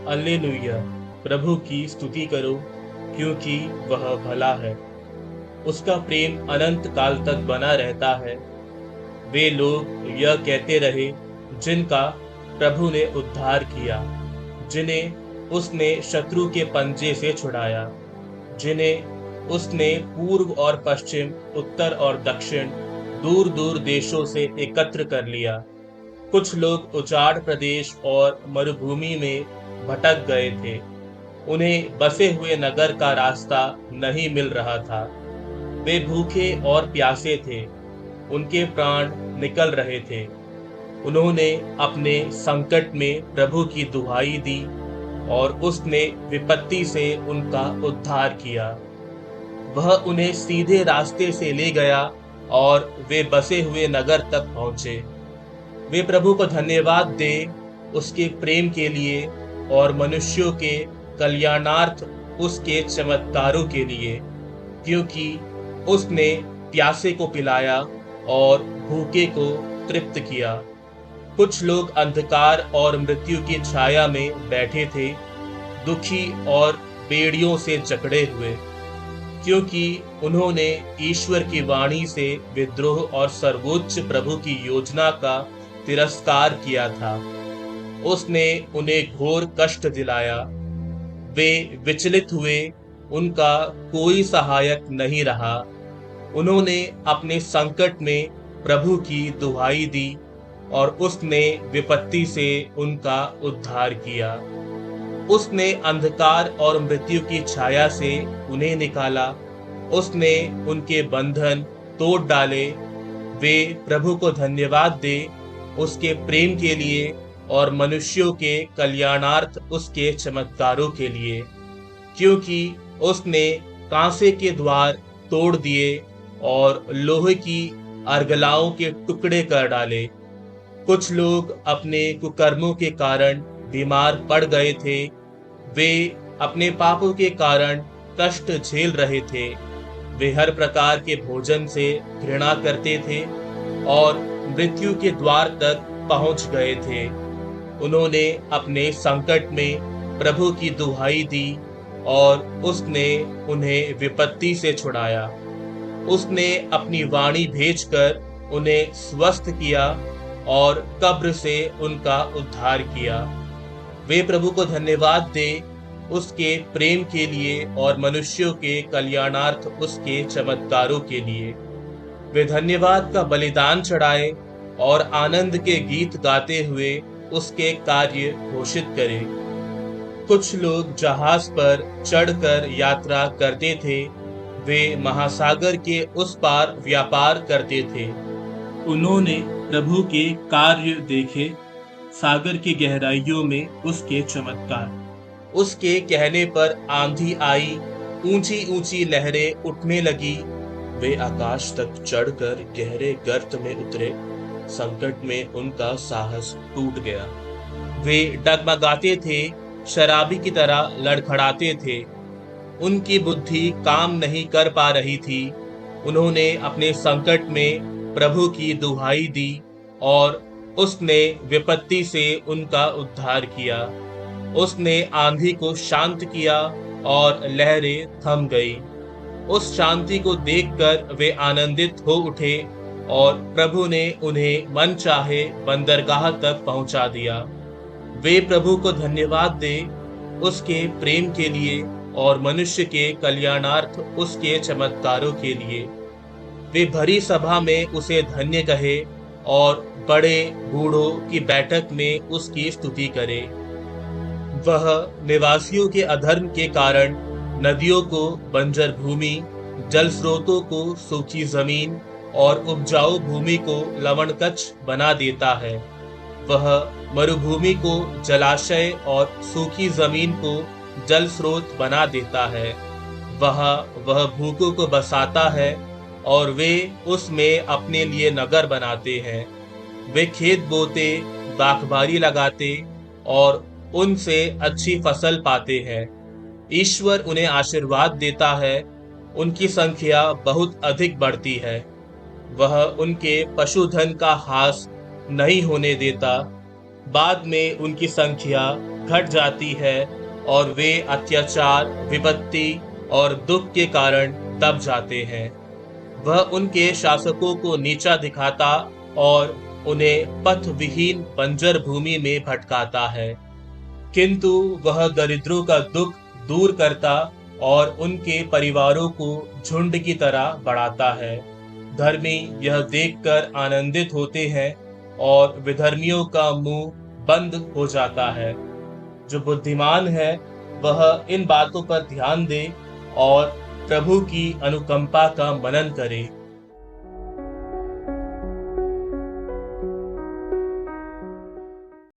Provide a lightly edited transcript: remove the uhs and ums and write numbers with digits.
Hallelujah. प्रभु की स्तुति करो, क्योंकि वह भला है। उसका प्रेम अनंत काल तक बना रहता है। वे लोग यह कहते रहे जिनका प्रभु ने उद्धार किया, जिन्हें उसने शत्रु के पंजे से छुड़ाया, जिन्हें उसने पूर्व और पश्चिम, उत्तर और दक्षिण, दूर दूर देशों से एकत्र कर लिया। कुछ लोग उजाड़ प्रदेश और मरुभूमि में भटक गए थे। उन्हें बसे हुए नगर का रास्ता नहीं मिल रहा था। वे भूखे और प्यासे थे। उनके प्राण निकल रहे थे। उन्होंने अपने संकट में प्रभु की दुहाई दी और उसने विपत्ति से उनका उद्धार किया। वह उन्हें सीधे रास्ते से ले गया और वे बसे हुए नगर तक पहुंचे। वे प्रभु को धन्यवाद दे उसके प्रेम के लिए और मनुष्यों के कल्याणार्थ उसके चमत्कारों के लिए, क्योंकि उसने प्यासे को पिलाया और भूखे को तृप्त किया। कुछ लोग अंधकार और मृत्यु की छाया में बैठे थे, दुखी और बेड़ियों से जकड़े हुए, क्योंकि उन्होंने ईश्वर की वाणी से विद्रोह और सर्वोच्च प्रभु की योजना का तिरस्कार किया था। उसने उन्हें घोर कष्ट दिलाया। वे विचलित हुए, उनका कोई सहायक नहीं रहा। उन्होंने अपने संकट में प्रभु की दुहाई दी और उसने विपत्ति से उनका उद्धार किया। उसने अंधकार और मृत्यु की छाया से उन्हें निकाला। उसने उनके बंधन तोड़ डाले। वे प्रभु को धन्यवाद दे उसके प्रेम के लिए और मनुष्यों के कल्याणार्थ उसके चमत्कारों के लिए, क्योंकि उसने कांसे के द्वार तोड़ दिए और लोहे की अर्गलाओं के टुकड़े कर डाले। कुछ लोग अपने कुकर्मों के कारण बीमार पड़ गए थे। वे अपने पापों के कारण कष्ट झेल रहे थे। वे हर प्रकार के भोजन से घृणा करते थे और मृत्यु के द्वार तक पहुंच गए थे। उन्होंने अपने संकट में प्रभु की दुहाई दी और उसने उन्हें विपत्ति से छुड़ाया। उसने अपनी वाणी भेजकर उन्हें स्वस्थ किया और कब्र से उनका उद्धार किया। वे प्रभु को धन्यवाद दे उसके प्रेम के लिए और मनुष्यों के कल्याणार्थ उसके चमत्कारों के लिए। वे धन्यवाद का बलिदान चढ़ाए और आनंद के गीत गाते हुए उसके कार्य घोषित करें। कुछ लोग जहाज पर चढ़कर यात्रा करते थे। वे महासागर के उस पार व्यापार करते थे। उन्होंने प्रभु के कार्य देखे, सागर की गहराइयों में उसके चमत्कार। उसके कहने पर आंधी आई, ऊंची ऊंची लहरें उठने लगी। वे आकाश तक चढ़कर गहरे गर्त में उतरे। संकट में उनका साहस टूट गया। वे डगमगाते थे, शराबी की तरह लड़खड़ाते थे। उनकी बुद्धि काम नहीं कर पा रही थी। उन्होंने अपने संकट में प्रभु की दुहाई दी और उसने विपत्ति से उनका उद्धार किया। उसने आंधी को शांत किया और लहरें थम गई। उस शांति को देखकर वे आनंदित हो उठे और प्रभु ने उन्हें मनचाहे बंदरगाह तक पहुंचा दिया। वे प्रभु को धन्यवाद दे उसके प्रेम के लिए और मनुष्य के कल्याणार्थ उसके चमत्कारों के लिए। वे भरी सभा में उसे धन्य कहे और बड़े बूढ़ों की बैठक में उसकी स्तुति करे। वह निवासियों के अधर्म के कारण नदियों को बंजर भूमि, जल स्रोतों को सूखी जमीन और उपजाऊ भूमि को लवणकच्छ बना देता है। वह मरुभूमि को जलाशय और सूखी जमीन को जल स्रोत बना देता है। वह भूखों को बसाता है और वे उसमें अपने लिए नगर बनाते हैं। वे खेत बोते, बागबानी लगाते और उनसे अच्छी फसल पाते हैं। ईश्वर उन्हें आशीर्वाद देता है। उनकी संख्या बहुत अधिक बढ़ती है। वह उनके पशुधन का हास नहीं होने देता। बाद में उनकी संख्या घट जाती है और वे अत्याचार, विपत्ति और दुख के कारण दब जाते हैं। वह उनके शासकों को नीचा दिखाता और उन्हें पथ विहीन बंजर भूमि में भटकाता है। किंतु वह दरिद्रों का दुख दूर करता और उनके परिवारों को झुंड की तरह बढ़ाता है। धर्मी यह देखकर आनंदित होते हैं और विधर्मियों का मुंह बंद हो जाता है। जो बुद्धिमान है वह इन बातों पर ध्यान दे और प्रभु की अनुकंपा का मनन करे।